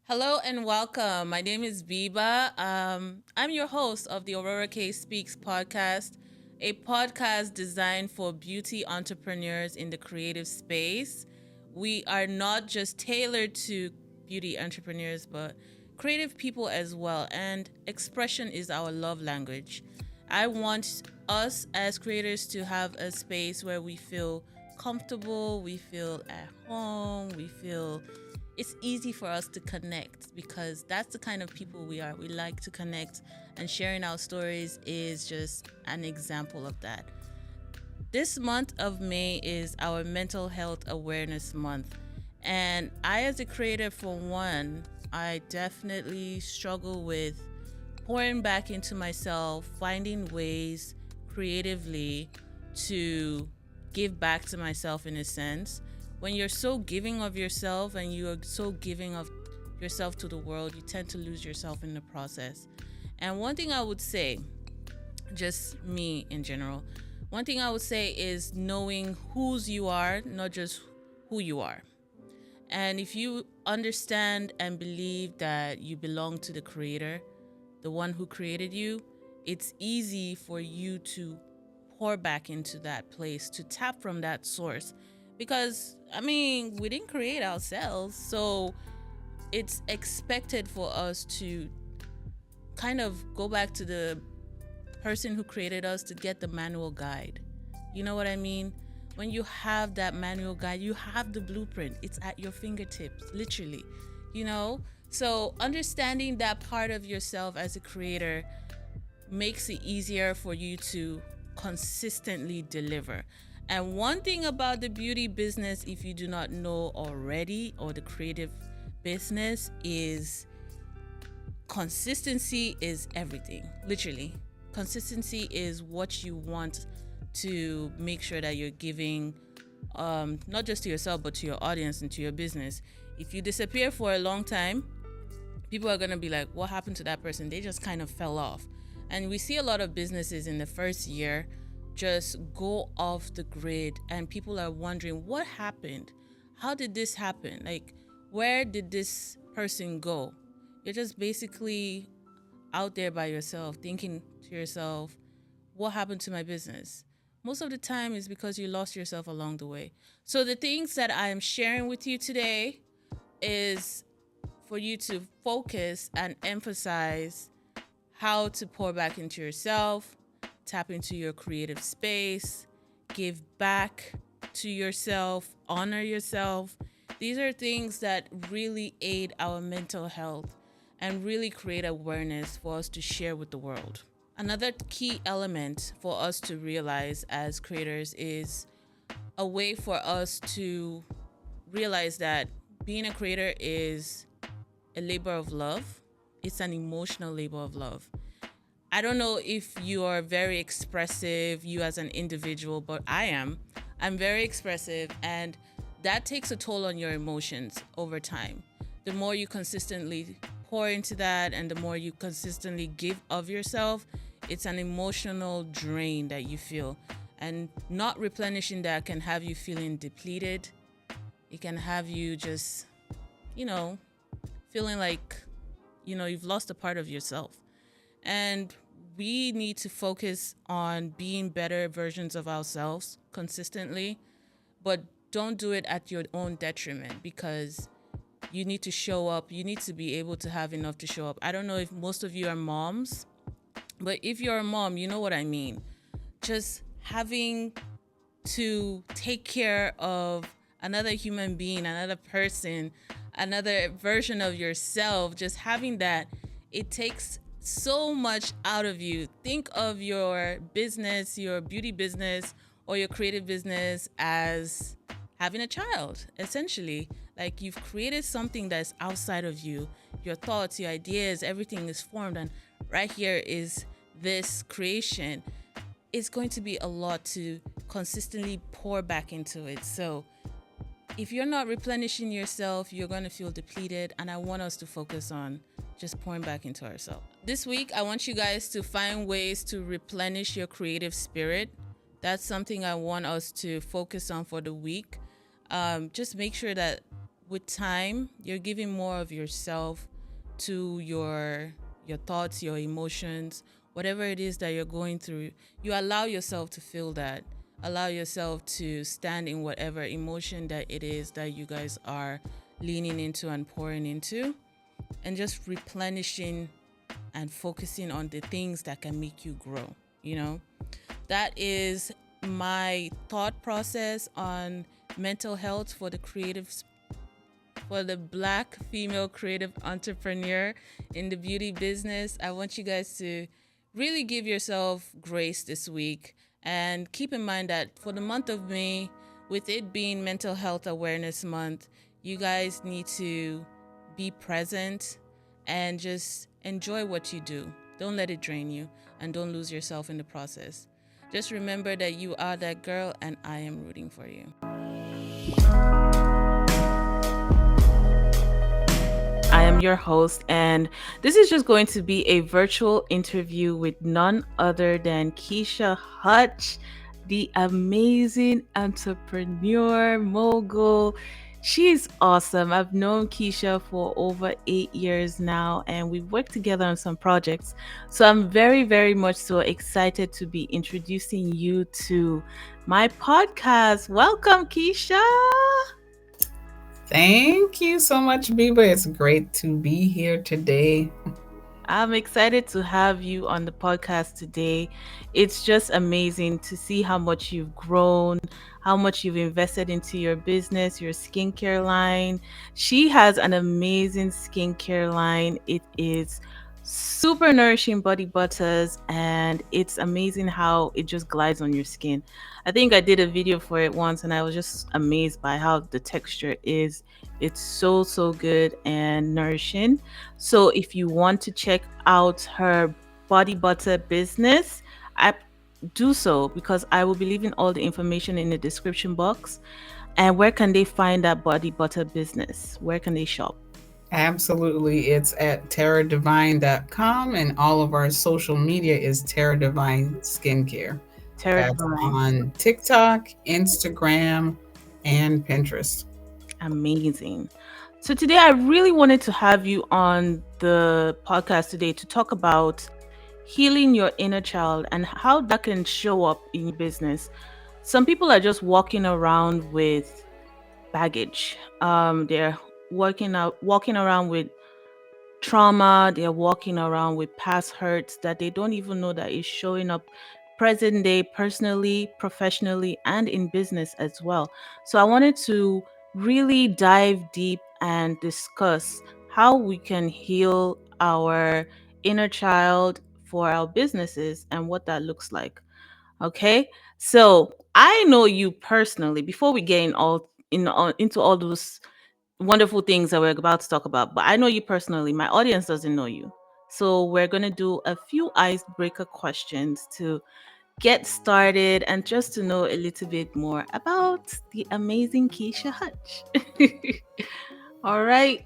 Hello and welcome. My name is Biba. I'm your host of the Aurora K Speaks podcast, a podcast designed for beauty entrepreneurs in the creative space. We are not just tailored to beauty entrepreneurs, but creative people as well. And expression is our love language. I want us as creators to have a space where we feel comfortable, we feel at home, we feel it's easy for us to connect because that's the kind of people we are. We like to connect, and sharing our stories is just an example of that. This month of May is our Mental Health Awareness Month. And I, as a creator, for one, I definitely struggle with pouring back into myself, finding ways creatively to give back to myself in a sense. When you're so giving of yourself and you are so giving of yourself to the world, you tend to lose yourself in the process. And one thing I would say, just me in general, one thing I would say is knowing whose you are, not just who you are. And if you understand and believe that you belong to the creator, the one who created you, it's easy for you to pour back into that place, to tap from that source. Because, we didn't create ourselves. So it's expected for us to kind of go back to the person who created us to get the manual guide. You know what I mean? When you have that manual guide, you have the blueprint. It's at your fingertips, literally, you know? So understanding that part of yourself as a creator makes it easier for you to consistently deliver. And one thing about the beauty business, if you do not know already, or the creative business, is consistency is everything. Literally, consistency is what you want to make sure that you're giving, not just to yourself, but to your audience and to your business. If you disappear for a long time, people are going to be like, what happened to that person? They just kind of fell off. And we see a lot of businesses in the first year just go off the grid, and people are wondering what happened. How did this happen? Like, where did this person go? You're just basically out there by yourself, thinking to yourself, what happened to my business? Most of the time is because you lost yourself along the way. So the things that I am sharing with you today is for you to focus and emphasize how to pour back into yourself, tap into your creative space, give back to yourself, honor yourself. These are things that really aid our mental health and really create awareness for us to share with the world. Another key element for us to realize as creators is a way for us to realize that being a creator is a labor of love. It's an emotional labor of love. I don't know if you are very expressive, you as an individual, but I am. I'm very expressive, and that takes a toll on your emotions over time. The more you consistently pour into that and the more you consistently give of yourself, it's an emotional drain that you feel. And not replenishing that can have you feeling depleted. It can have you just, feeling like, you've lost a part of yourself. And we need to focus on being better versions of ourselves consistently, but don't do it at your own detriment, because you need to show up. You need to be able to have enough to show up. I don't know if most of you are moms, but if you're a mom, you know what I mean. Just having to take care of another human being, another person, another version of yourself, just having that, it takes so much out of you. Think of your business, your beauty business, or your creative business as having a child, essentially. Like, you've created something that's outside of you. Your thoughts, your ideas, everything is formed, and right here is this creation. It's going to be a lot to consistently pour back into it. So if you're not replenishing yourself, you're going to feel depleted, and I want us to focus on just pouring back into ourselves. This week, I want you guys to find ways to replenish your creative spirit. That's something I want us to focus on for the week. Just make sure that with time, you're giving more of yourself to your thoughts, your emotions, whatever it is that you're going through. You allow yourself to feel that. Allow yourself to stand in whatever emotion that it is that you guys are leaning into and pouring into, and just replenishing and focusing on the things that can make you grow, you know? That is my thought process on mental health for the Black female creative entrepreneur in the beauty business. I want you guys to really give yourself grace this week, and keep in mind that for the month of May, with it being Mental Health Awareness Month, you guys need to be present and just enjoy what you do. Don't let it drain you, and don't lose yourself in the process. Just remember that you are that girl, and I am rooting for you. I am your host, and this is just going to be a virtual interview with none other than Keisha Hutch, the amazing entrepreneur mogul. She's awesome. I've known Keisha for over 8 years now, and we've worked together on some projects. So I'm very, very much so excited to be introducing you to my podcast. Welcome, Keisha. Thank you so much, Biba. It's great to be here today. I'm excited to have you on the podcast today. It's just amazing to see how much you've grown, how much you've invested into your business, your skincare line. She has an amazing skincare line. It is super nourishing body butters, and it's amazing how it just glides on your skin. I think I did a video for it once, and I was just amazed by how the texture is. It's so, so good and nourishing. So if you want to check out her body butter business, I do so, because I will be leaving all the information in the description box. And where can they find that body butter business? Where can they shop? Absolutely. It's at terradivine.com, and all of our social media is Terra Divine Skincare. Terra That's Divine. on TikTok, Instagram, and Pinterest. Amazing. So today I really wanted to have you on the podcast today to talk about healing your inner child and how that can show up in your business. Some people are just walking around with baggage. They're walking around with trauma. They're walking around with past hurts that they don't even know that is showing up present day, personally, professionally, and in business as well. So I wanted to really dive deep and discuss how we can heal our inner child for our businesses and what that looks like. Okay, so I know you personally. Before we get into all those wonderful things that we're about to talk about, but I know you personally. My audience doesn't know you. So we're going to do a few icebreaker questions to get started and just to know a little bit more about the amazing Keisha Hutch. All right.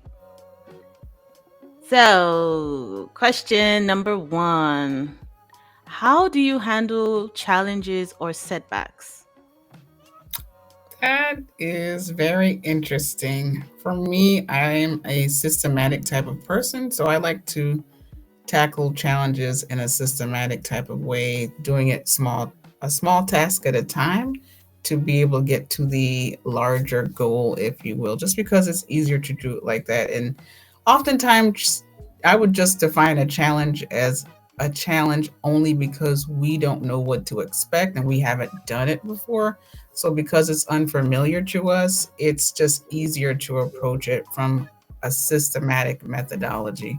So, question number one: how do you handle challenges or setbacks? That is very interesting. For me, I am a systematic type of person, so I like to tackle challenges in a systematic type of way, doing it a small task at a time to be able to get to the larger goal, if you will, just because it's easier to do it like that. And oftentimes, I would just define a challenge as a challenge only because we don't know what to expect and we haven't done it before. So, because it's unfamiliar to us, it's just easier to approach it from a systematic methodology.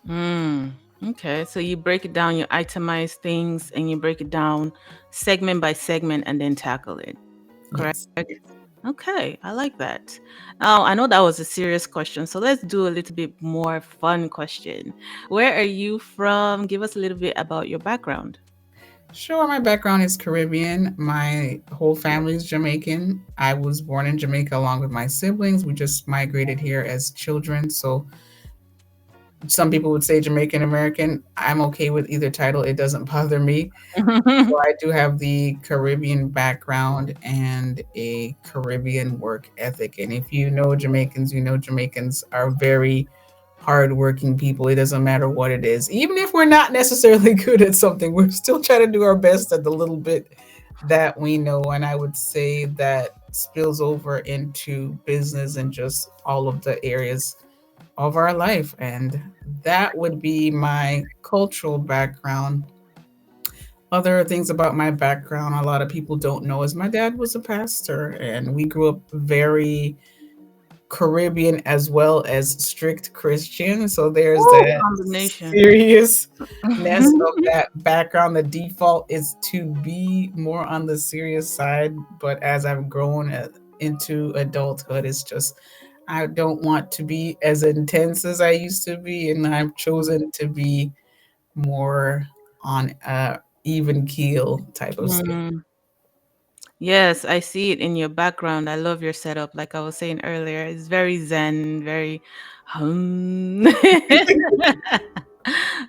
Hmm. Okay, so you break it down, you itemize things, and you break it down segment by segment and then tackle it. Correct? Yes. Okay, I like that. Now, I know that was a serious question, so let's do a little bit more fun question. Where are you from? Give us a little bit about your background. Sure, my background is Caribbean. My whole family is Jamaican. I was born in Jamaica along with my siblings. We just migrated here as children. So Some people would say Jamaican American. I'm okay with either title. It doesn't bother me. So I do have the Caribbean background and a Caribbean work ethic. And if you know Jamaicans, you know Jamaicans are very hardworking people. It doesn't matter what it is. Even if we're not necessarily good at something, we're still trying to do our best at the little bit that we know. And I would say that spills over into business and just all of the areas of our life. And that would be my cultural background. Other things about my background a lot of people don't know is my dad was a pastor, and we grew up very Caribbean as well as strict Christian. So there's Oh, that combination. seriousness of that background. The default is to be more on the serious side, but as I've grown into adulthood, it's just I don't want to be as intense as I used to be, and I've chosen to be more on a even keel type of scale. Mm. Yes, I see it in your background. I love your setup. Like I was saying earlier, it's very zen, very hum.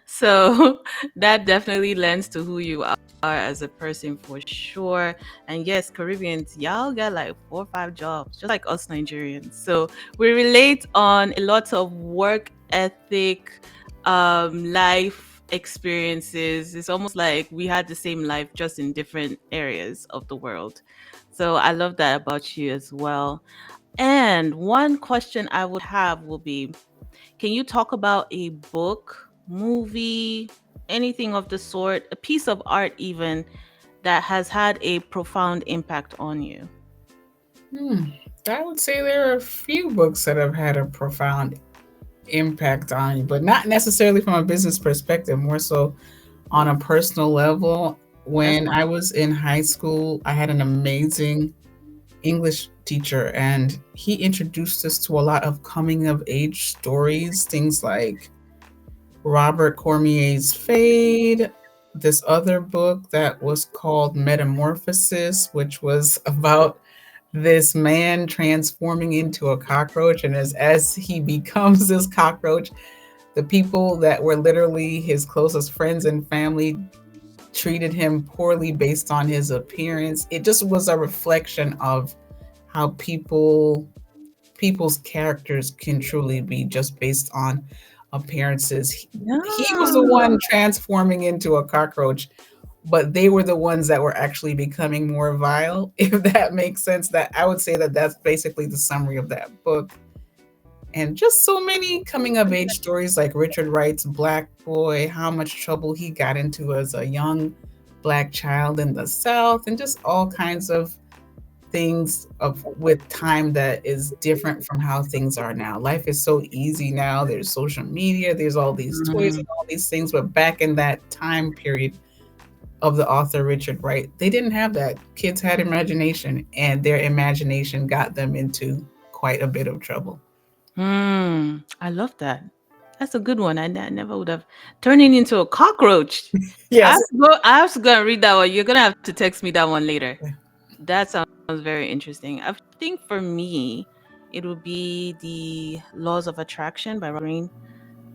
So that definitely lends to who you are as a person for sure. And yes, Caribbeans, y'all got like 4 or 5 jobs, just like us Nigerians. So we relate on a lot of work ethic, life experiences. It's almost like we had the same life just in different areas of the world. So I love that about you as well. And one question I would have will be, can you talk about a book, movie, anything of the sort, a piece of art even that has had a profound impact on you? Hmm. I would say there are a few books that have had a profound impact on you, but not necessarily from a business perspective, more so on a personal level. That's When fine. I was in high school, I had an amazing English teacher, and he introduced us to a lot of coming of age stories, things like Robert Cormier's Fade, this other book that was called Metamorphosis, which was about this man transforming into a cockroach. And as he becomes this cockroach, the people that were literally his closest friends and family treated him poorly based on his appearance. It just was a reflection of how people's characters can truly be just based on appearances. He was the Yeah. one transforming into a cockroach, but they were the ones that were actually becoming more vile, if that makes sense. That I would say that that's basically the summary of that book. And just so many coming of age stories like Richard Wright's Black Boy, how much trouble he got into as a young black child in the South, and just all kinds of things of with time that is different from how things are now. Life is so easy now. There's social media, there's all these toys Mm. and all these things, but back in that time period of the author Richard Wright, they didn't have that. Kids had imagination, and their imagination got them into quite a bit of trouble. I love that. That's a good one. I never would have turning into a cockroach. Yes. I have to go and read that one. You're gonna have to text me that one later. That sounds very interesting. I think for me, it would be The Laws of Attraction by Green.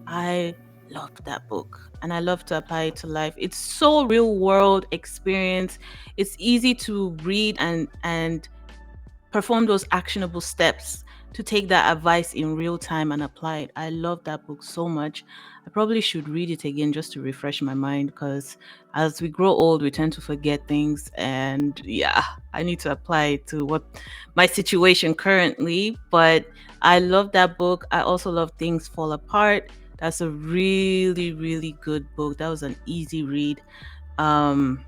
I love that book and I love to apply it to life. It's so real world experience. It's easy to read and perform those actionable steps to take that advice in real time and apply it. I love that book so much. I probably should read it again just to refresh my mind because as we grow old, we tend to forget things. And yeah, I need to apply it to what my situation currently. But I love that book. I also love Things Fall Apart. That's a really, really good book. That was an easy read. Um,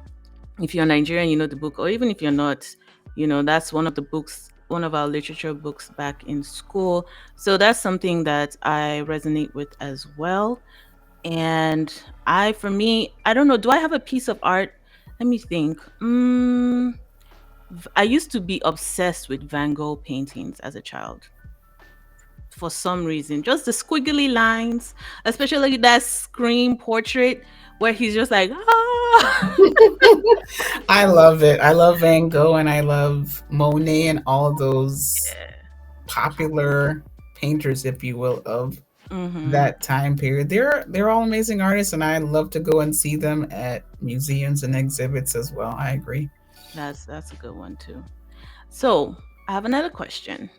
if you're Nigerian, you know the book, or even if you're not, that's one of the books, one of our literature books back in school. So that's something that I resonate with as well. And for me, I don't know, do I have a piece of art? Let me think. I used to be obsessed with Van Gogh paintings as a child for some reason. Just the squiggly lines, especially that scream portrait where he's just like, ah. I love it. I love Van Gogh and I love Monet and all those popular painters, if you will, of Mm-hmm. that time period. They're all amazing artists, and I love to go and see them at museums and exhibits as well. I agree. That's a good one too. So I have another question.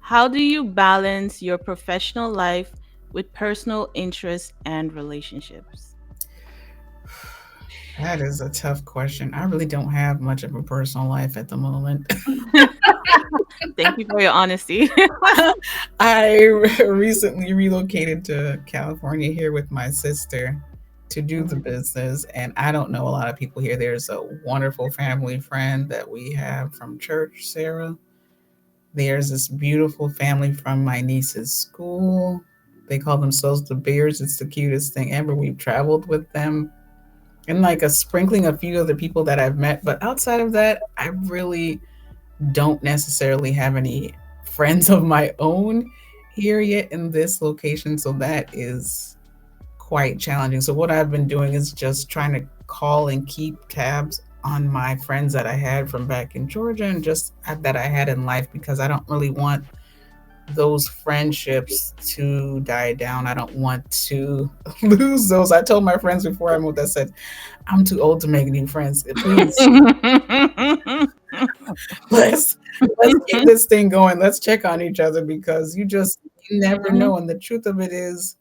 How do you balance your professional life with personal interests and relationships? That is a tough question. I really don't have much of a personal life at the moment. Thank you for your honesty. I recently relocated to California here with my sister to do the Mhm. business, and I don't know a lot of people here. There's a wonderful family friend that we have from church, Sarah. There's this beautiful family from my niece's school. They call themselves the Bears. It's the cutest thing ever. We've traveled with them, and like a sprinkling of few other people that I've met. But outside of that, I really don't necessarily have any friends of my own here yet in this location. So that is quite challenging. So what I've been doing is just trying to call and keep tabs on my friends that I had from back in Georgia and just that I had in life, because I don't really want those friendships to die down. I don't want to lose those. I told my friends before I moved, I said, I'm too old to make new friends. Please, let's let's keep this thing going. Let's check on each other, because you never Mhm. know. And the truth of it is,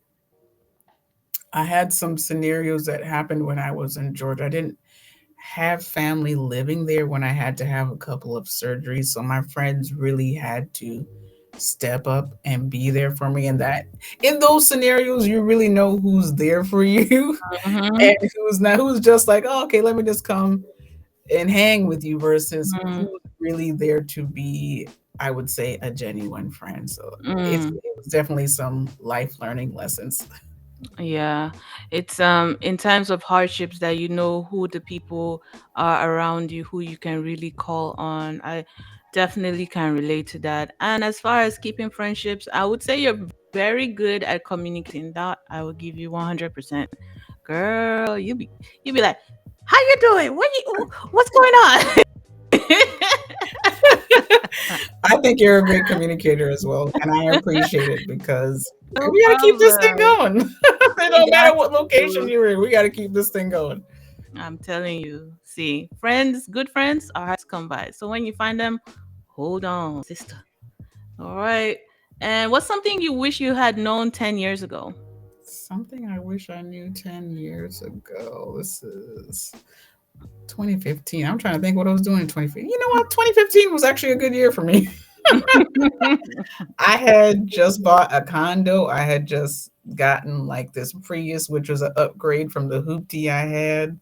I had some scenarios that happened when I was in Georgia. I didn't have family living there when I had to have a couple of surgeries, so my friends really had to step up and be there for me. And that in those scenarios, you really know who's there for you Mhm. and who's not. Who's just like, oh, okay, let me just come and hang with you, versus Mhm. who's really there to be, I would say, a genuine friend. So Mm. it was definitely some life learning lessons. Yeah, it's in times of hardships that you know who the people are around you, who you can really call on. I definitely can relate to that. And as far as keeping friendships, I would say you're very good at communicating. That I will give you 100%. Girl, you be like, "How you doing? What's going on?" I think you're a great communicator as well, and I appreciate it, because No we got to keep this thing problem. going. It We don't got matter what location to. you're in, we got to keep this thing going. I'm telling you. See, friends, good friends are hard to come by. So when you find them, hold on, sister. All right. And what's something you wish you had known 10 years ago? Something I wish I knew 10 years ago. This is 2015. I'm trying to think what I was doing in 2015. You know what? 2015 was actually a good year for me. I had just bought a condo. I had just gotten like this Prius, which was an upgrade from the hoopty I had.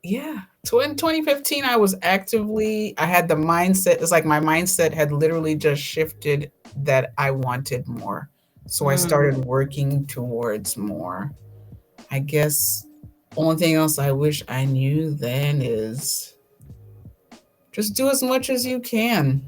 Yeah. So in 2015, I had the mindset. It's like my mindset had literally just shifted, that I wanted more. So I Mm, started working towards more. I guess only thing else I wish I knew then is just do as much as you can,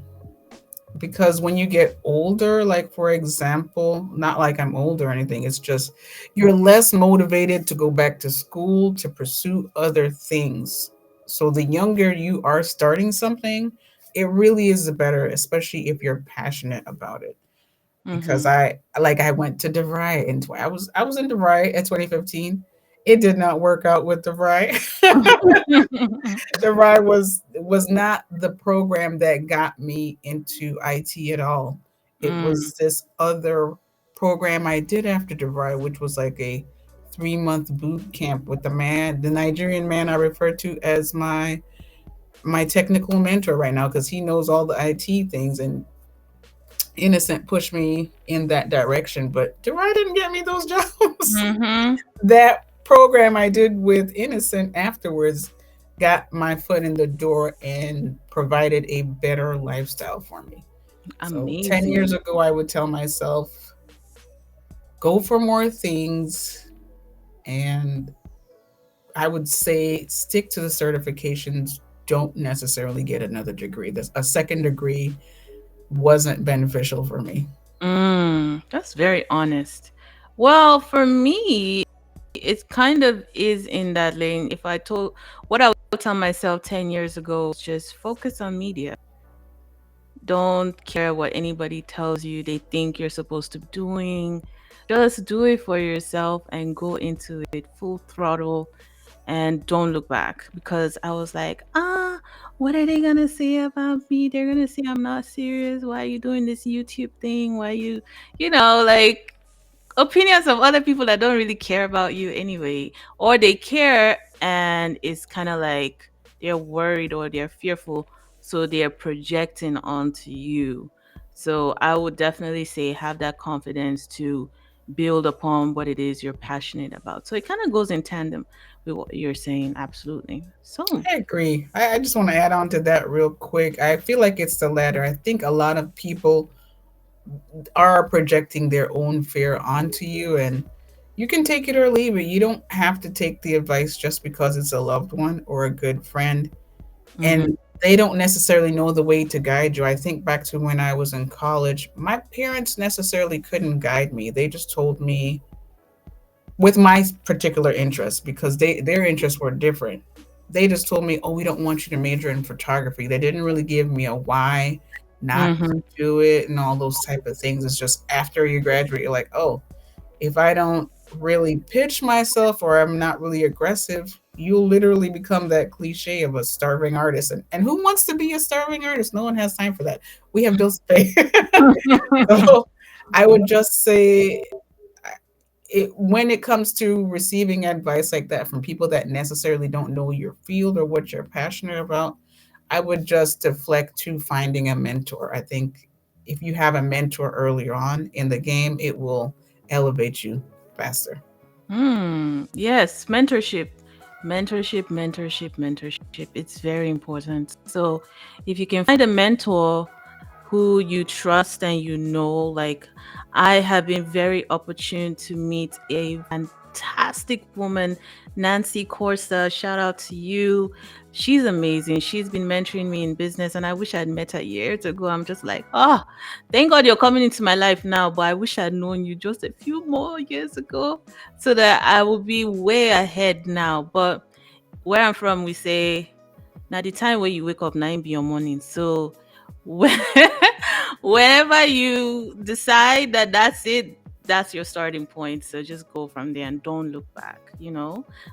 because when you get older, like for example, not like I'm old or anything, it's just you're less motivated to go back to school to pursue other things. So the younger you are starting something, it really is better, especially if you're passionate about it. Because mm-hmm. I went to DeVry, and I was in DeVry at 2015. It did not work out with DeVry. The ride was not the program that got me into IT at all. It Mm, was this other program I did after DeVry, which was like a 3-month boot camp with the Nigerian man I refer to as my technical mentor right now, because he knows all the IT things, and Innocent pushed me in that direction. But DeVry didn't get me those jobs. mm-hmm. That program I did with Innocent afterwards got my foot in the door and provided a better lifestyle for me. So 10 years Amazing. ago, I would tell myself, go for more things. And I would say, stick to the certifications. Don't necessarily get another degree. A second degree wasn't beneficial for me. That's very honest. Well, for me, it kind of is in that lane. If I told what I would tell myself 10 years ago, was just focus on media. Don't care what anybody tells you they think you're supposed to be doing. Just do it for yourself and go into it full throttle and don't look back. Because I was like, what are they gonna say about me? They're gonna say I'm not serious. Why are you doing this YouTube thing? Why you, like opinions of other people that don't really care about you anyway, or they care and it's kind of like they're worried or they're fearful, so they're projecting onto you. So I would definitely say have that confidence to build upon what it is you're passionate about. So it kind of goes in tandem with what you're saying. Absolutely. So, I agree. I just want to add on to that real quick. I feel like it's the latter. I think a lot of people are projecting their own fear onto you, and you can take it or leave it. You don't have to take the advice just because it's a loved one or a good friend, mm-hmm, and they don't necessarily know the way to guide you. I think back to when I was in college, my parents necessarily couldn't guide me. They just told me with my particular interests, because their interests were different. They just told me, "Oh, we don't want you to major in photography." They didn't really give me a why not to mm-hmm, do it and all those type of things. It's just after you graduate, you're like, "Oh, if I don't really pitch myself or I'm not really aggressive, you'll literally become that cliche of a starving artist." And who wants to be a starving artist? No one has time for that. We have bills to pay. So I would just say when it comes to receiving advice like that from people that necessarily don't know your field or what you're passionate about, I would just deflect to finding a mentor. I think if you have a mentor earlier on in the game, it will elevate you faster. Yes, mentorship. Mentorship, mentorship, mentorship. It's very important. So, if you can find a mentor who you trust and like I have been very opportune to meet a fantastic woman, Nancy Corsa. Shout out to you. She's amazing. She's been mentoring me in business, and I wish I'd met her years ago. I'm just like, oh, thank God you're coming into my life now, but I wish I'd known you just a few more years ago so that I will be way ahead now. But where I'm from, we say, now the time where you wake up 9 be your morning. So when- whenever you decide that that's it, that's your starting point. So just go from there and don't look back.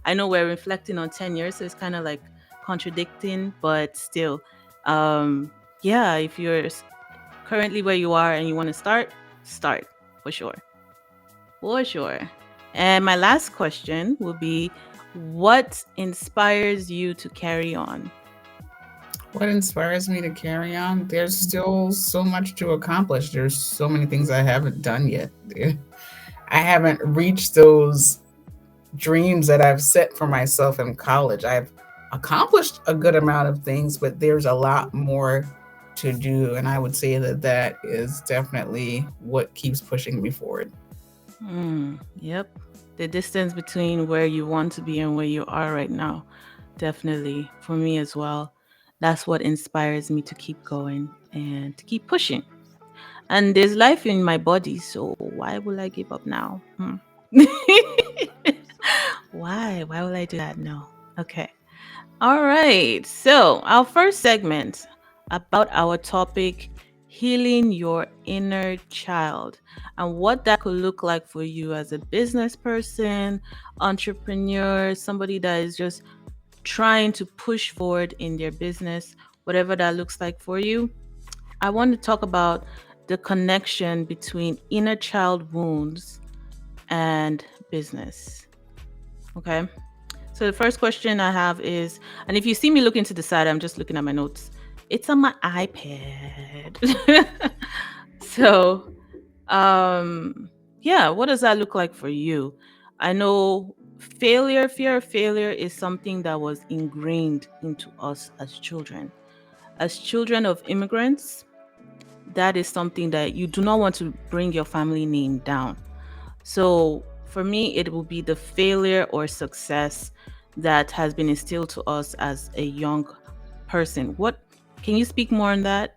I know we're reflecting on 10 years, so it's kind of like contradicting, but still, um, yeah, if you're currently where you are and you want to start for sure. For sure. And my last question will be, what inspires you to carry on? What inspires me to carry on? There's still so much to accomplish. There's so many things I haven't done yet. I haven't reached those dreams that I've set for myself in college. I've accomplished a good amount of things, but there's a lot more to do. And I would say that that is definitely what keeps pushing me forward. Yep. The distance between where you want to be and where you are right now. Definitely. For me as well. That's what inspires me to keep going and to keep pushing. And there's life in my body, so why will I give up now? Why? Why will I do that? No. Okay. All right. So, our first segment about our topic, healing your inner child, and what that could look like for you as a business person, entrepreneur, somebody that is just trying to push forward in their business, whatever that looks like for you. I want to talk about the connection between inner child wounds and business. Okay. So the first question I have is, and if you see me looking to the side, I'm just looking at my notes. It's on my iPad. So, yeah, what does that look like for you? I know fear of failure is something that was ingrained into us as children. As children of immigrants, that is something that you do not want to bring your family name down. So for me, it will be the failure or success that has been instilled to us as a young person. What can you speak more on that?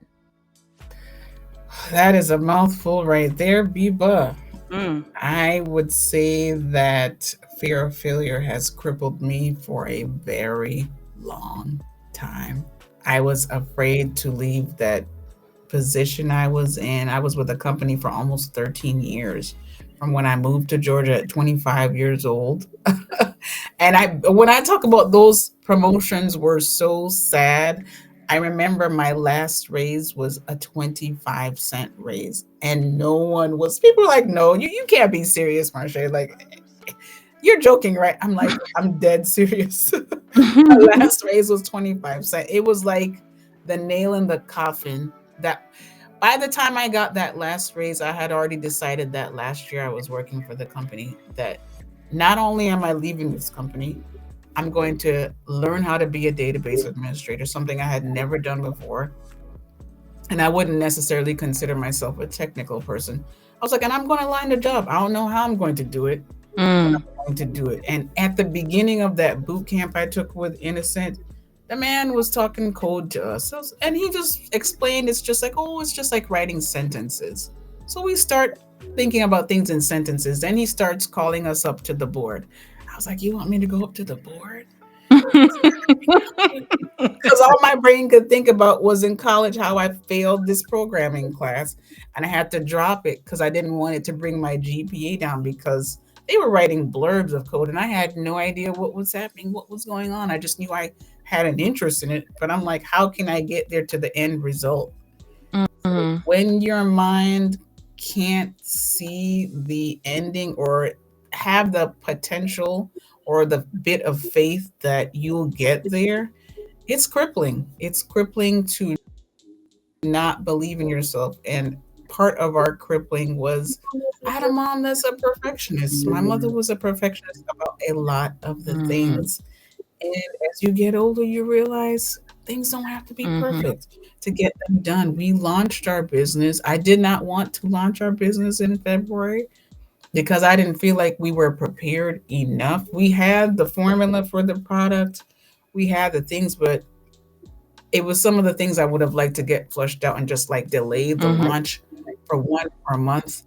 That is a mouthful right there, Biba. Mm, I would say that fear of failure has crippled me for a very long time. I was afraid to leave that position I was in. I was with a company for almost 13 years from when I moved to Georgia at 25 years old. And when I talk about those promotions were so sad, I remember my last raise was a 25-cent raise. And no one was, people were like, no, you can't be serious, Marche. Like, you're joking, right? I'm like, I'm dead serious. My last raise was 25 cents. It was like the nail in the coffin that by the time I got that last raise, I had already decided that last year I was working for the company that not only am I leaving this company, I'm going to learn how to be a database administrator, something I had never done before. And I wouldn't necessarily consider myself a technical person. I was like, and I'm going to land a job. I don't know how I'm going to do it, but Mm. I'm going to do it. And at the beginning of that boot camp I took with Innocent, the man was talking code to us. And he just explained it's just like, oh, it's just like writing sentences. So we start thinking about things in sentences. Then he starts calling us up to the board. I was like, you want me to go up to the board? Because all my brain could think about was in college how I failed this programming class, and I had to drop it because I didn't want it to bring my GPA down because they were writing blurbs of code and I had no idea what was happening, what was going on. I just knew I had an interest in it, but I'm like, how can I get there to the end result? So Mhm. when your mind can't see the ending or have the potential or the bit of faith that you'll get there, it's crippling. It's crippling to not believe in yourself. And part of our crippling was I had a mom that's a perfectionist. My mother was a perfectionist about a lot of the Mhm. things. And as you get older, you realize things don't have to be Mhm. perfect to get them done. We launched our business. I did not want to launch our business in February because I didn't feel like we were prepared enough. We had the formula for the product, we had the things, but it was some of the things I would have liked to get flushed out and just like delay the Mhm. launch for 1 or month.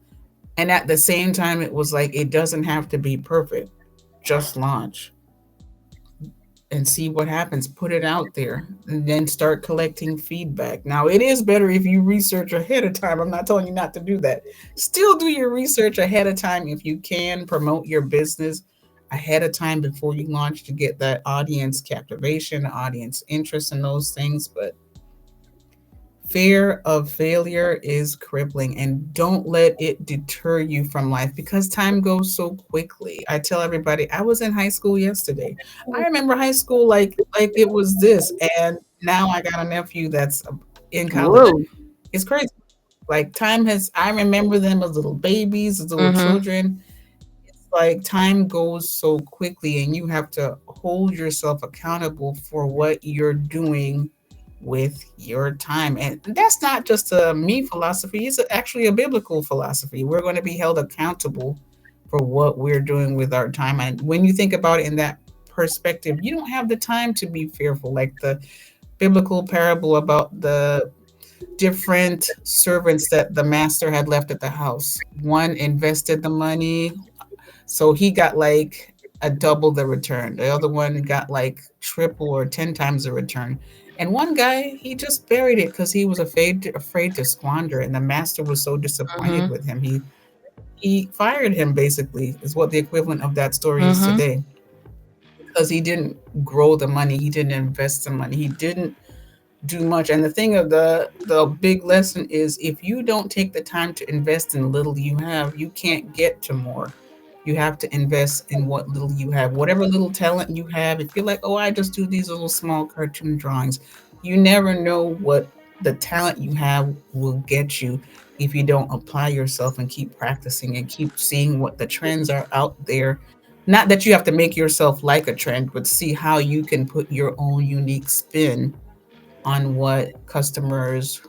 And at the same time, it was like, it doesn't have to be perfect. Just launch and see what happens. Put it out there and then start collecting feedback. Now, it is better if you research ahead of time. I'm not telling you not to do that. Still do your research ahead of time if you can promote your business ahead of time before you launch to get that audience captivation, audience interest in those things. But fear of failure is crippling, and don't let it deter you from life because time goes so quickly. I tell everybody I was in high school yesterday. I remember high school like it was this, and now I got a nephew that's in college. Whoa. It's crazy. Like time has I remember them as little babies, as little Mhm. children. It's like time goes so quickly and you have to hold yourself accountable for what you're doing with your time. And that's not just a me philosophy, it's actually a biblical philosophy. We're going to be held accountable for what we're doing with our time. And when you think about it in that perspective, you don't have the time to be fearful. Like the biblical parable about the different servants that the master had left at the house. One invested the money, so he got like a double the return. The other one got like triple or 10 times the return. And one guy, he just buried it because he was afraid to squander. And the master was so disappointed Mhm. with him. He fired him basically, is what the equivalent of that story is Mhm. today. Because he didn't grow the money, he didn't invest the money, he didn't do much. And the thing of the big lesson is if you don't take the time to invest in little you have, you can't get to more. You have to invest in what little you have. Whatever little talent you have, if you're like, oh, I just do these little small cartoon drawings, you never know what the talent you have will get you if you don't apply yourself and keep practicing and keep seeing what the trends are out there. Not that you have to make yourself like a trend, but see how you can put your own unique spin on what customers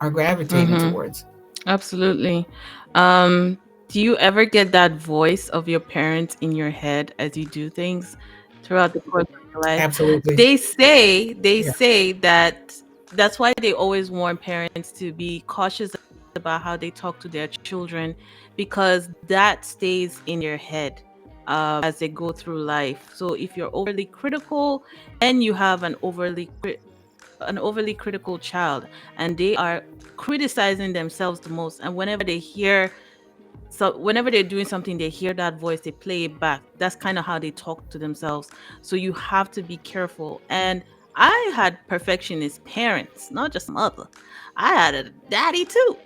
are gravitating Mhm. towards. Absolutely. Um, do you ever get that voice of your parents in your head as you do things throughout the course of your life? Absolutely. Yeah. They say that that's why they always warn parents to be cautious about how they talk to their children because that stays in your head as they go through life. So if you're overly critical, then you have an overly an overly critical child, and they are criticizing themselves the most. And whenever they're doing something, they hear that voice, they play it back. That's kind of how they talk to themselves. So you have to be careful. And I had perfectionist parents, not just mother. I had a daddy too.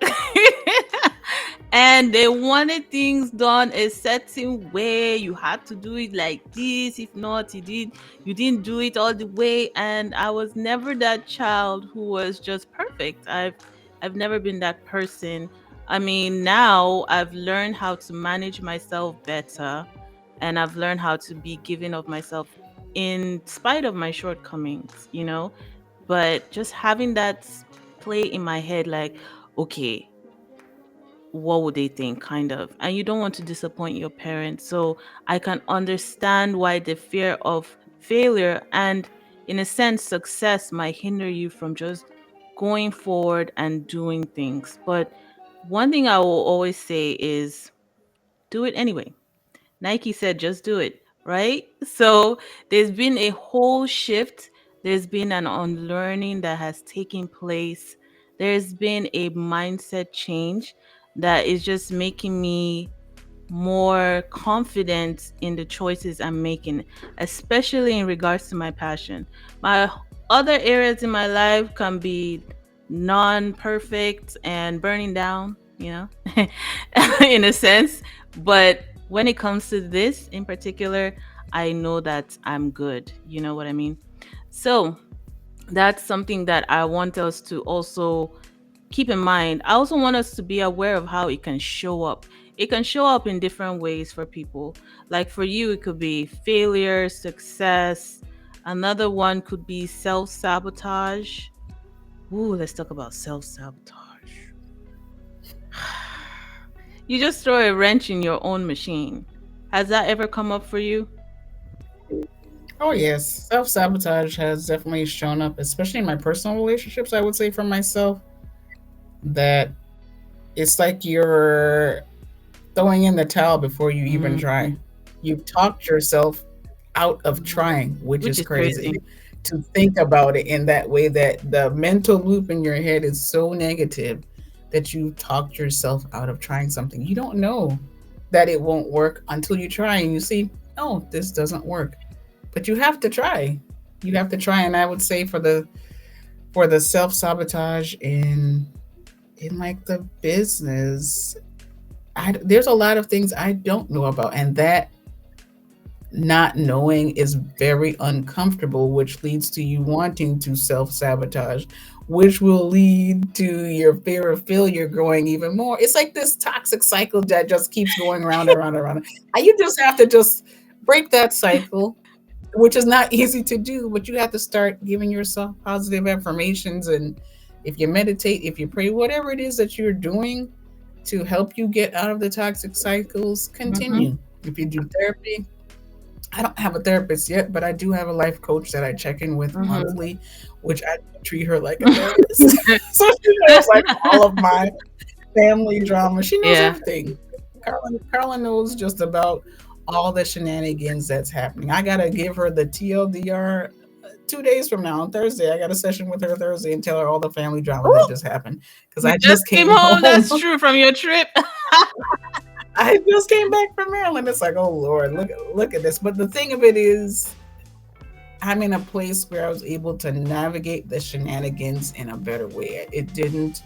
And they wanted things done a certain way. You had to do it like this. If not, you didn't do it all the way. And I was never that child who was just perfect. I've never been that person. I mean, now I've learned how to manage myself better, and I've learned how to be giving of myself in spite of my shortcomings, you know? But just having that play in my head, like, okay, what would they think, kind of? And you don't want to disappoint your parents. So I can understand why the fear of failure and, in a sense, success might hinder you from just going forward and doing things. But one thing I will always say is do it anyway. Nike said just do it, right? So there's been a whole shift. There's been an unlearning that has taken place. There's been a mindset change that is just making me more confident in the choices I'm making, especially in regards to my passion. My other areas in my life can be non perfect and burning down, in a sense. But when it comes to this in particular, I know that I'm good. You know what I mean? So that's something that I want us to also keep in mind. I also want us to be aware of how it can show up. It can show up in different ways for people. Like for you, it could be failure, success. Another one could be self sabotage. Ooh, let's talk about self sabotage. You just throw a wrench in your own machine. Has that ever come up for you? Oh, yes. Self sabotage has definitely shown up, especially in my personal relationships. I would say for myself that it's like you're throwing in the towel before you even try. Mhm, You've talked yourself out of mhm. trying, which Which is is crazy. crazy to think about it in that way, that the mental loop in your head is so negative that you talked yourself out of trying something. You don't know that it won't work until you try and you see, oh, this doesn't work. But you have to try. You have to try. And I would say for the self sabotage in like the business, there's a lot of things I don't know about, and that not knowing is very uncomfortable, which leads to you wanting to self sabotage, which will lead to your fear of failure growing even more. It's like this toxic cycle that just keeps going around and around and around. And you just have to just break that cycle, which is not easy to do, but you have to start giving yourself positive affirmations. And if you meditate, if you pray, whatever it is that you're doing to help you get out of the toxic cycles, Mhm, continue. If you do therapy, I don't have a therapist yet, but I do have a life coach that I check in with mhm. monthly, which I treat her like a therapist. So she knows like all of my family drama. She knows Yeah. everything. Carla knows just about all the shenanigans that's happening. I gotta give her the TLDR 2 days from now on Thursday. I got a session with her Thursday and tell her all the family drama that Ooh, just happened because you I just just came came home. home. That's true, from your trip. I just came back from Maryland. It's like, oh Lord, look at this. But the thing of it is, I'm in a place where I was able to navigate the shenanigans in a better way. It didn't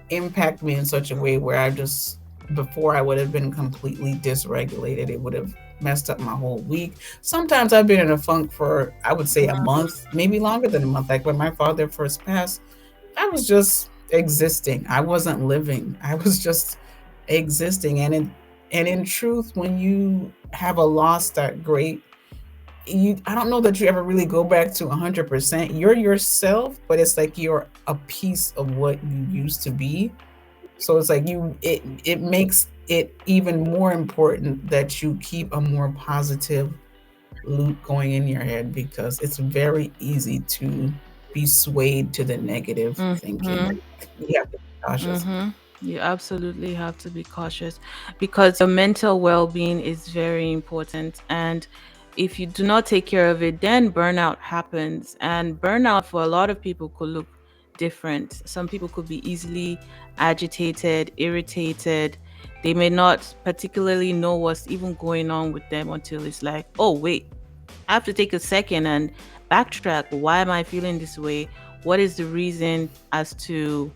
impact me in such a way where I just, before I would have been completely dysregulated. It would have messed up my whole week. Sometimes I've been in a funk for, I would say, a month, maybe longer than a month. Like when my father first passed, I was just existing. I wasn't living. I was just existing. And in truth, when you have a loss that great, I don't know that you ever really go back to 100%. You're yourself, but it's like you're a piece of what you used to be. So it's like it makes it even more important that you keep a more positive loop going in your head, because it's very easy to be swayed to the negative thinking. Mhm, You have to be cautious. mhm. You absolutely have to be cautious because your mental well-being is very important. And If you do not take care of it, then burnout happens. And burnout for a lot of people could look different. Some people could be easily agitated, irritated. They may not particularly know what's even going on with them until it's like, oh, wait, I have to take a second and backtrack. Why am I feeling this way? What is the reason as to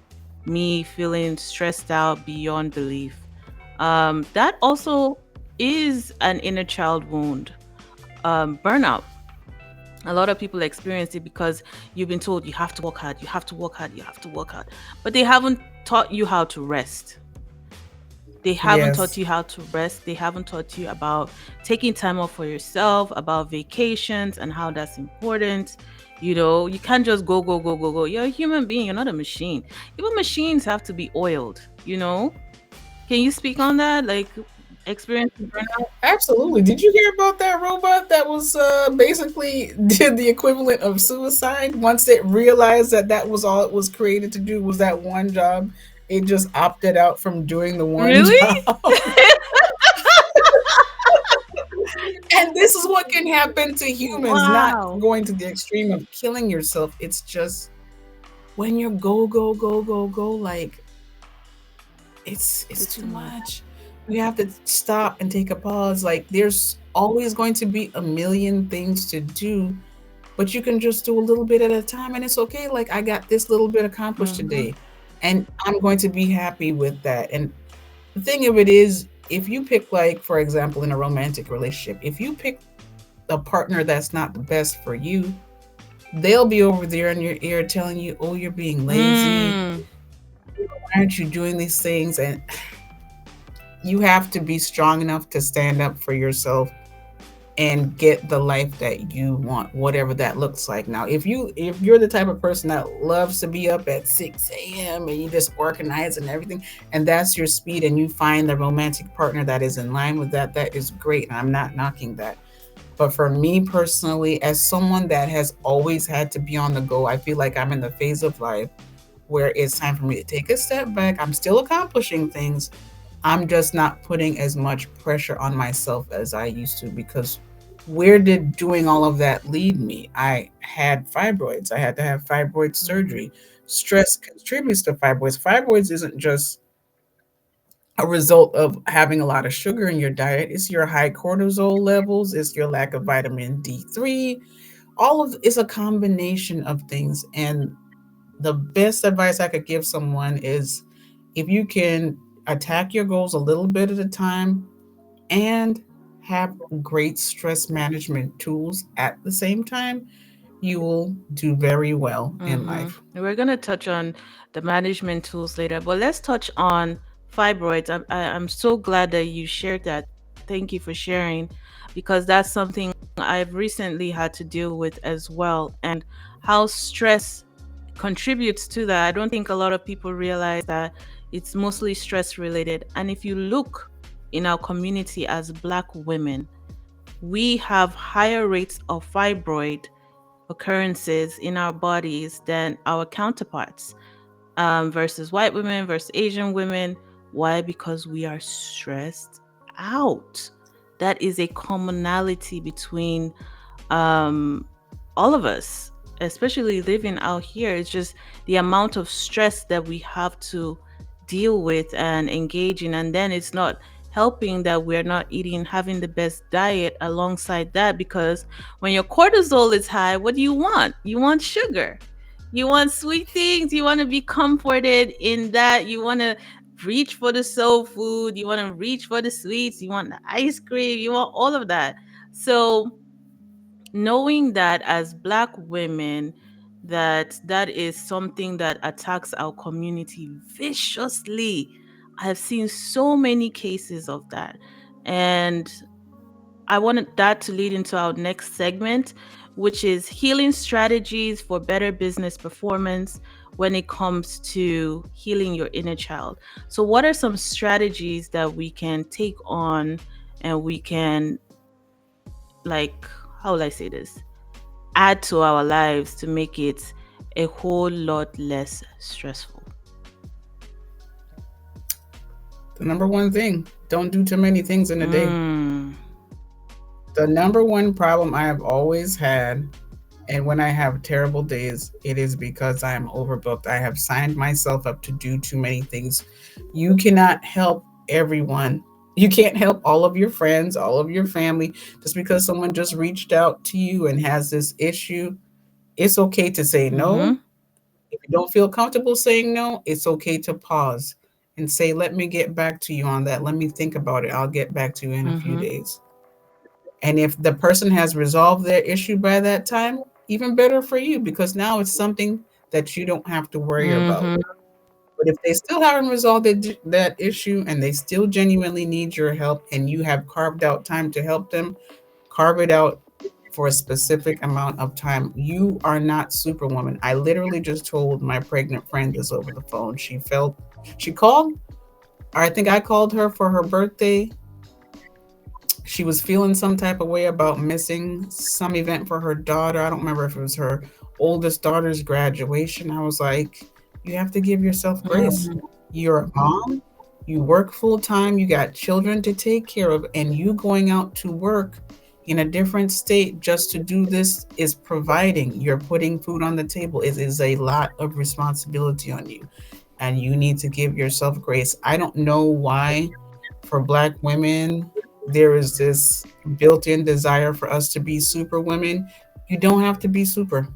me feeling stressed out beyond belief? That also is an inner child wound. Burnout. A lot of people experience it because you've been told you have to work hard, you have to work hard, you have to work hard, but they haven't taught you how to rest. They haven't taught Yes. you how to rest. They haven't taught you about taking time off for yourself, about vacations and how that's important. You know, you can't just go, go, go, go, go. You're a human being, you're not a machine. Even machines have to be oiled, you know? Can you speak on that? Like experience burnout? Absolutely. Did you hear about that robot that was basically did the equivalent of suicide once it realized that that was all it was created to do was that one job? It just opted out from doing the one Really? job. And this is what can happen to humans, not Wow. going to the extreme of killing yourself. It's just when you're go, go, go, go, go, like it's It's too too much. much. You have to stop and take a pause. Like there's always going to be a million things to do, but you can just do a little bit at a time and it's okay. Like I got this little bit accomplished Mm-hmm. today and I'm going to be happy with that. And the thing of it is, if you pick, like, for example, in a romantic relationship, if you pick a partner that's not the best for you, they'll be over there in your ear telling you, oh, you're being lazy. Mm. Why aren't you doing these things? And you have to be strong enough to stand up for yourself and get the life that you want, whatever that looks like. Now, if you're the type of person that loves to be up at 6 a.m. and you just organize and everything, and that's your speed, and you find the romantic partner that is in line with that, that is great. And I'm not knocking that. But for me personally, as someone that has always had to be on the go, I feel like I'm in the phase of life where it's time for me to take a step back. I'm still accomplishing things. I'm just not putting as much pressure on myself as I used to, because where did doing all of that lead me? I had fibroids. I had to have fibroid Mm-hmm. surgery. Stress contributes to fibroids. Fibroids isn't just a result of having a lot of sugar in your diet. It's your high cortisol levels, it's your lack of vitamin D3. All of it's a combination of things. And the best advice I could give someone is, if you can attack your goals a little bit at a time and have great stress management tools at the same time, you will do very well in Mm-hmm. life. We're gonna touch on the management tools later, but let's touch on fibroids. I'm so glad that you shared that. Thank you for sharing, because that's something I've recently had to deal with as well, and how stress contributes to that. I don't think a lot of people realize that it's mostly stress related. And if you look in our community as Black women, we have higher rates of fibroid occurrences in our bodies than our counterparts, versus white women versus Asian women. Why? Because we are stressed out. That is a commonality between um, all of us, especially living out here. It's just the amount of stress that we have to deal with and engage in. And then it's not helping that we're not eating, having the best diet alongside that. Because when your cortisol is high, what do you want? You want sugar. You want sweet things. You want to be comforted in that. You want to reach for the soul food. You want to reach for the sweets. You want the ice cream. You want all of that. So knowing that as Black women, that is something that attacks our community viciously. I've seen so many cases of that. And I wanted that to lead into our next segment, which is healing strategies for better business performance when it comes to healing your inner child. So what are some strategies that we can take on, and we can, like, how will I say this, add to our lives to make it a whole lot less stressful? The number one thing, don't do too many things in a day. Mm, The number one problem I have always had, and when I have terrible days, it is because I am overbooked. I have signed myself up to do too many things. You cannot help everyone. You can't help all of your friends, all of your family. Just because someone just reached out to you and has this issue, it's okay to say no. Mm-hmm. If you don't feel comfortable saying no, it's okay to pause and say, let me get back to you on that. Let me think about it. I'll get back to you in a few Mm-hmm. days. And if the person has resolved their issue by that time, even better for you because now it's something that you don't have to worry about. Mm-hmm. But if they still haven't resolved that issue and they still genuinely need your help and you have carved out time to help them, carve it out for a specific amount of time. You are not Superwoman. I literally just told my pregnant friend this over the phone. She called, or I think I called her for her birthday. She was feeling some type of way about missing some event for her daughter. I don't remember if it was her oldest daughter's graduation. I was like, you have to give yourself grace. Mm-hmm. You're a mom, you work full time, you got children to take care of, and you going out to work in a different state just to do this is providing. You're putting food on the table. It is a lot of responsibility on you, and you need to give yourself grace. I don't know why for Black women there is this built-in desire for us to be super women. You don't have to be super.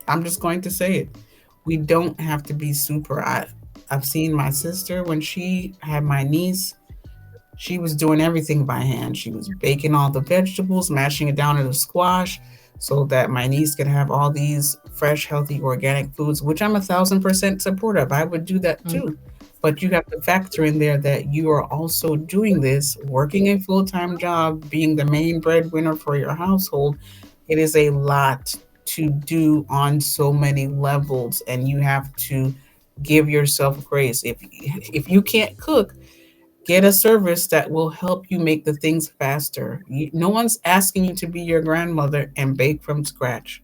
I'm just going to say it. We don't have to be super. I've seen my sister when she had my niece. She was doing everything by hand. She was baking all the vegetables, mashing it down into squash so that my niece could have all these fresh, healthy, organic foods, which I'm 1,000% supportive. I would do that too. But you have to factor in there that you are also doing this, working a full time job, being the main breadwinner for your household. It is a lot to do on so many levels, and you have to give yourself grace. If you can't cook, get a service that will help you make the things faster. No one's asking you to be your grandmother and bake from scratch.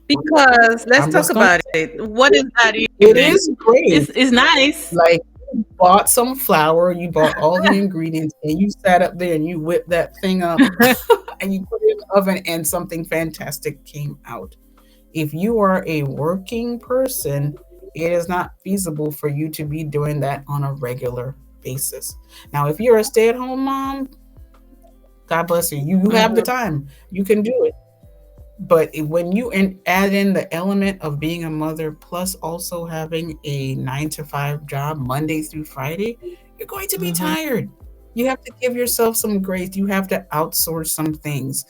Because let's I'm talk just going to about say it. What is that it even? is great. It's nice. Like, you bought some flour, you bought all the ingredients, and you sat up there and you whipped that thing up and you put it in the oven, and something fantastic came out. If you are a working person, it is not feasible for you to be doing that on a regular basis. Now, if you're a stay at home mom, God bless you. You have the Mhm, time. You can do it. But when you add in the element of being a mother plus also having a 9 to 5 job Monday through Friday, you're going to be mhm, tired. You have to give yourself some grace. You have to outsource some things.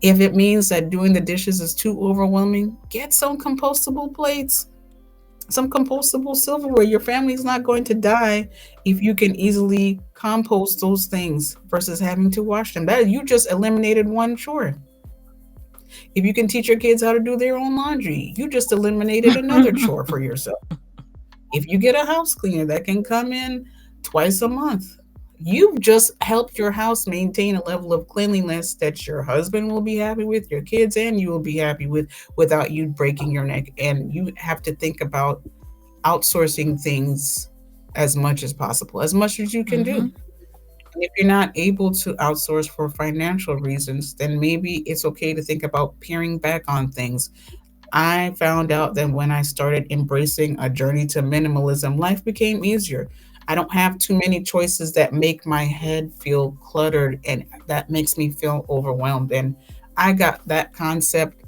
If it means that doing the dishes is too overwhelming, get some compostable plates, some compostable silverware. Your family's not going to die if you can easily compost those things versus having to wash them. That you just eliminated one chore. If you can teach your kids how to do their own laundry, you just eliminated another chore for yourself. If you get a house cleaner that can come in twice a month, you've just helped your house maintain a level of cleanliness that your husband will be happy with, your kids, and you will be happy with without you breaking your neck. And you have to think about outsourcing things as much as possible, as much as you can do. mhm, And if you're not able to outsource for financial reasons, then maybe it's okay to think about paring back on things. I found out that when I started embracing a journey to minimalism, life became easier. I don't have too many choices that make my head feel cluttered and that makes me feel overwhelmed. And I got that concept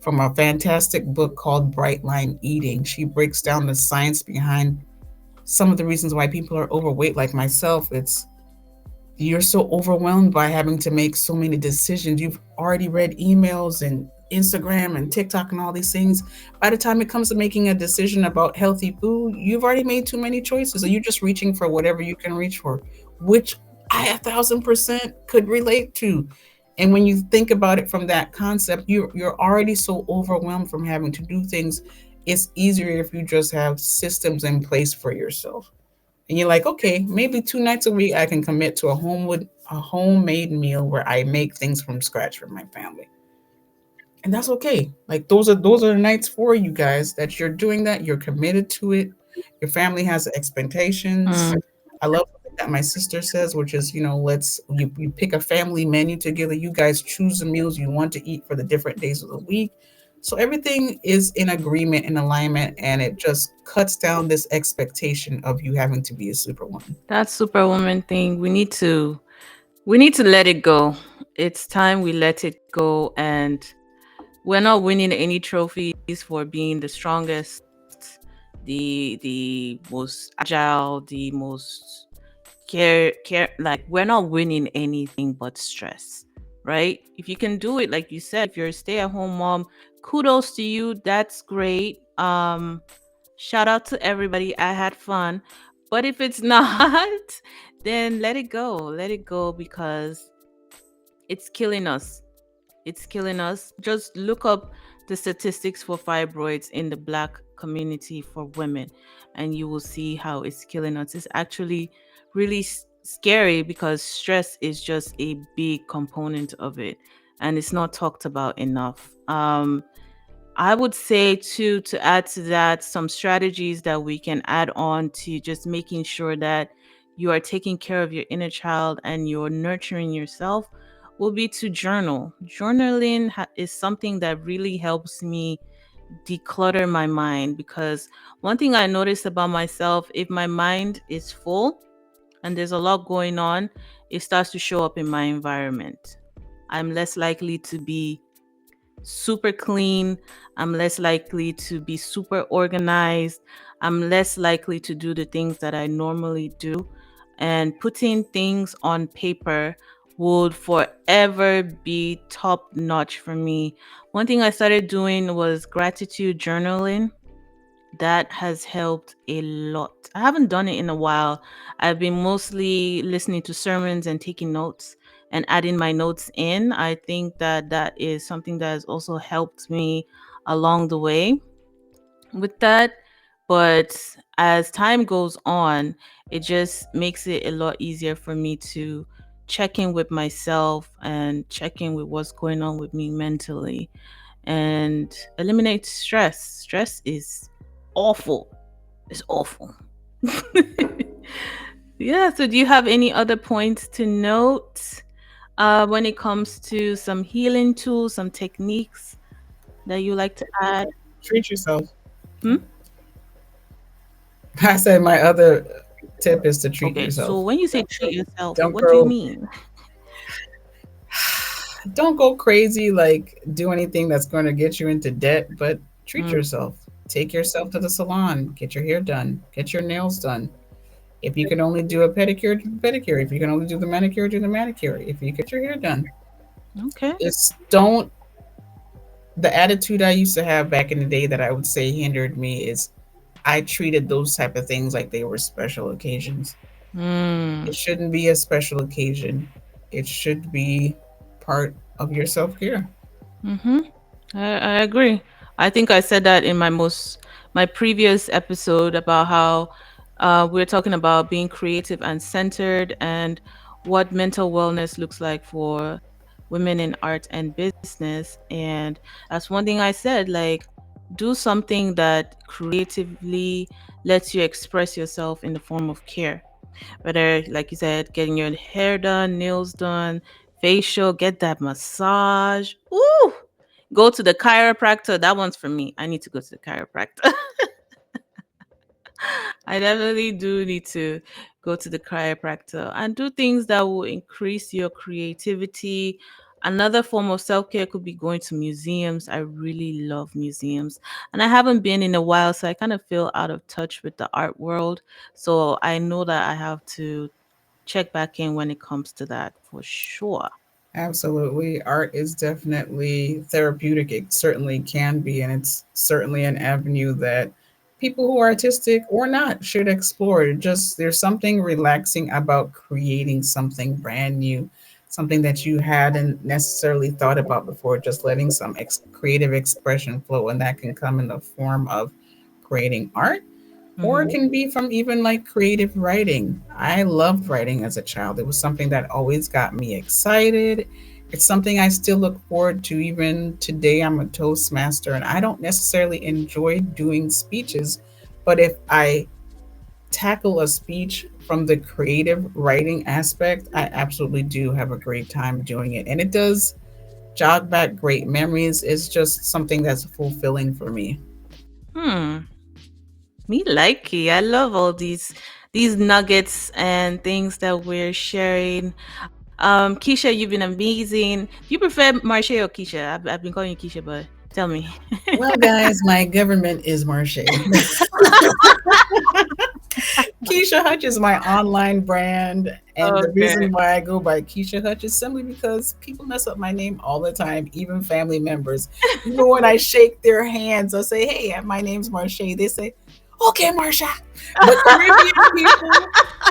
from a fantastic book called Bright Line Eating. She breaks down the science behind some of the reasons why people are overweight, like myself. It's you're so overwhelmed by having to make so many decisions. You've already read emails and Instagram and TikTok and all these things. By the time it comes to making a decision about healthy food, you've already made too many choices. So you're just reaching for whatever you can reach for, which I 1,000% could relate to. And when you think about it from that concept, you're already so overwhelmed from having to do things. It's easier if you just have systems in place for yourself and you're like, okay, maybe 2 nights a week I can commit to a homemade meal where I make things from scratch for my family. And that's okay. Like those are the nights for you guys that you're doing that, you're committed to it. Your family has expectations. mm. I love that my sister says, which is, let's you pick a family menu together. You guys choose the meals you want to eat for the different days of the week. So everything is in agreement and alignment, and it just cuts down this expectation of you having to be a superwoman. That superwoman thing, we need to let it go. It's time we let it go, and we're not winning any trophies for being the strongest, the most agile, the most care like we're not winning anything but stress, right? If you can do it, like you said, if you're a stay-at-home mom, kudos to you. That's great. Shout out to everybody. I had fun. But if it's not, then let it go. Let it go because it's killing us. It's killing us. Just look up the statistics for fibroids in the Black community for women, and you will see how it's killing us. It's actually really scary because stress is just a big component of it, and it's not talked about enough. I would say too, to add to that, some strategies that we can add on to just making sure that you are taking care of your inner child and you're nurturing yourself will be to journal. Journaling is something that really helps me declutter my mind, because one thing I noticed about myself, if my mind is full and there's a lot going on, it starts to show up in my environment. I'm less likely to be super clean. I'm less likely to be super organized. I'm less likely to do the things that I normally do. And putting things on paper would forever be top notch for me. One thing I started doing was gratitude journaling. That has helped a lot. I haven't done it in a while. I've been mostly listening to sermons and taking notes and adding my notes in. I think that that is something that has also helped me along the way with that. But as time goes on, it just makes it a lot easier for me to check in with myself and check in with what's going on with me mentally and eliminate stress. Stress is awful. It's awful. Yeah. So, do you have any other points to note when it comes to some healing tools, some techniques that you like to add? Treat yourself. Hmm? I said my other tip is to treat Okay. yourself. So, when you say treat yourself, Don't what do you go mean? don't go crazy, like do anything that's going to get you into debt, but treat Mm, yourself. Take yourself to the salon, get your hair done, get your nails done. If you can only do a pedicure, do the pedicure. If you can only do the manicure, do the manicure. If you get your hair done, okay. it's don't the attitude I used to have back in the day that I would say hindered me is I treated those type of things like they were special occasions. Mm. It shouldn't be a special occasion. It should be part of your self care. Mm-hmm. I agree. I think I said that in my previous episode about how we're talking about being creative and centered and what mental wellness looks like for women in art and business. And that's one thing I said, like, do something that creatively lets you express yourself in the form of care. Whether, like you said, getting your hair done, nails done, facial, get that massage. Ooh, go to the chiropractor. That one's for me. I need to go to the chiropractor. I definitely do need to go to the chiropractor and do things that will increase your creativity. Another form of self care could be going to museums. I really love museums. And I haven't been in a while, so I kind of feel out of touch with the art world. So I know that I have to check back in when it comes to that for sure. Absolutely. Art is definitely therapeutic. It certainly can be, and it's certainly an avenue that people who are artistic or not should explore. Just there's something relaxing about creating something brand new, something that you hadn't necessarily thought about before, just letting some creative expression flow, and that can come in the form of creating art, or it Hmm. can be from even like creative writing. I loved writing as a child. It was something that always got me excited. It's something I still look forward to even today. I'm a Toastmaster and I don't necessarily enjoy doing speeches, but if I tackle a speech from the creative writing aspect, I absolutely do have a great time doing it. And it does jog back great memories. It's just something that's fulfilling for me. Hmm. Me likey. I love all these nuggets and things that we're sharing. Keisha, you've been amazing. Do you prefer Marche or Keisha? I've been calling you Keisha, but tell me. Well, guys, my government is Marche. Keisha Hutch is my online brand, and the Okay. reason why I go by Keisha Hutch is simply because people mess up my name all the time, even family members. Even when I shake their hands, I say, "Hey, my name's Marche." They say, "Okay, Marsha." But Caribbean people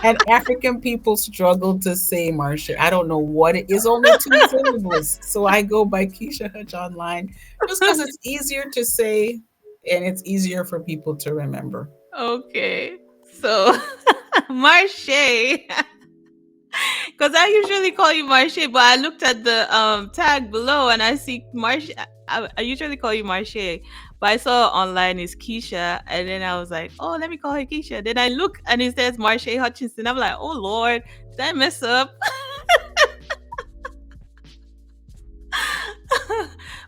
and African people struggle to say Marche. I don't know what it is. Only two syllables, so I go by Keisha Hutch online just because it's easier to say and it's easier for people to remember. Okay. So, Marche. Because I usually call you Marche, but I looked at the tag below and I see Marche. I usually call you Marche, but I saw online is Keisha, and then I was like, oh, let me call her Keisha. Then I look and it says Marche Hutchinson. I'm like, oh Lord, did I mess up?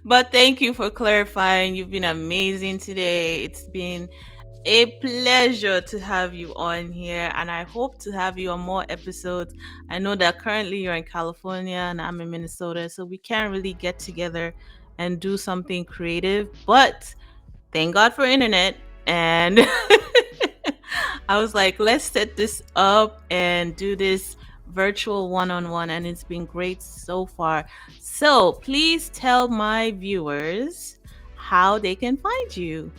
But thank you for clarifying. You've been amazing today. It's been a pleasure to have you on here, and I hope to have you on more episodes. I know that currently you're in California and I'm in Minnesota, so we can't really get together and do something creative, but thank God for internet. And I was like, let's set this up and do this virtual one-on-one, and it's been great so far. So please tell my viewers how they can find you.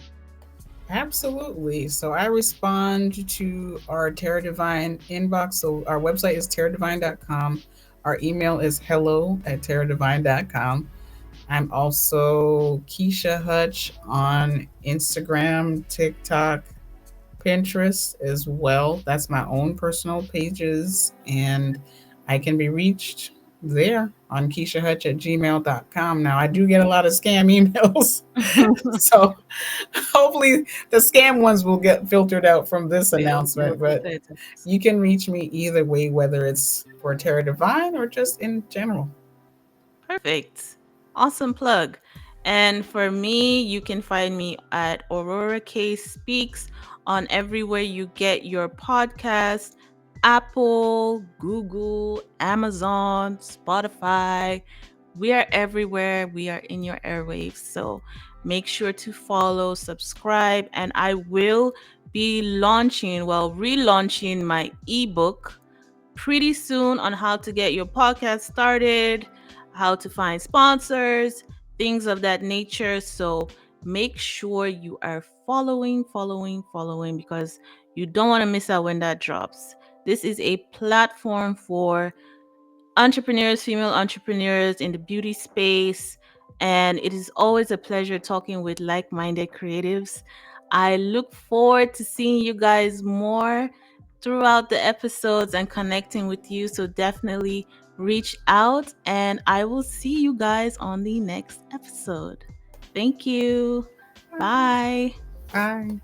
Absolutely. So I respond to our Terra Divine inbox. So our website is terradivine.com. Our email is hello@terradivine.com. I'm also Keisha Hutch on Instagram, TikTok, Pinterest as well. That's my own personal pages. And I can be reached there on KeishaHutch@gmail.com. Now, I do get a lot of scam emails. So hopefully the scam ones will get filtered out from this They'll announcement. But filter it out. you can reach me either way, whether it's for Terra Divine or just in general. Perfect. Awesome plug. And for me, you can find me at Aurora K Speaks on everywhere you get your podcast: Apple, Google, Amazon, Spotify. We are everywhere. We are in your airwaves. So make sure to follow, subscribe, and I will be launching, well, relaunching my ebook pretty soon on how to get your podcast started, how to find sponsors, things of that nature. So make sure you are following because you don't want to miss out when that drops. This is a platform for entrepreneurs, female entrepreneurs in the beauty space. And it is always a pleasure talking with like minded creatives. I look forward to seeing you guys more throughout the episodes and connecting with you. So definitely reach out, and I will see you guys on the next episode. Thank you. Bye. Bye.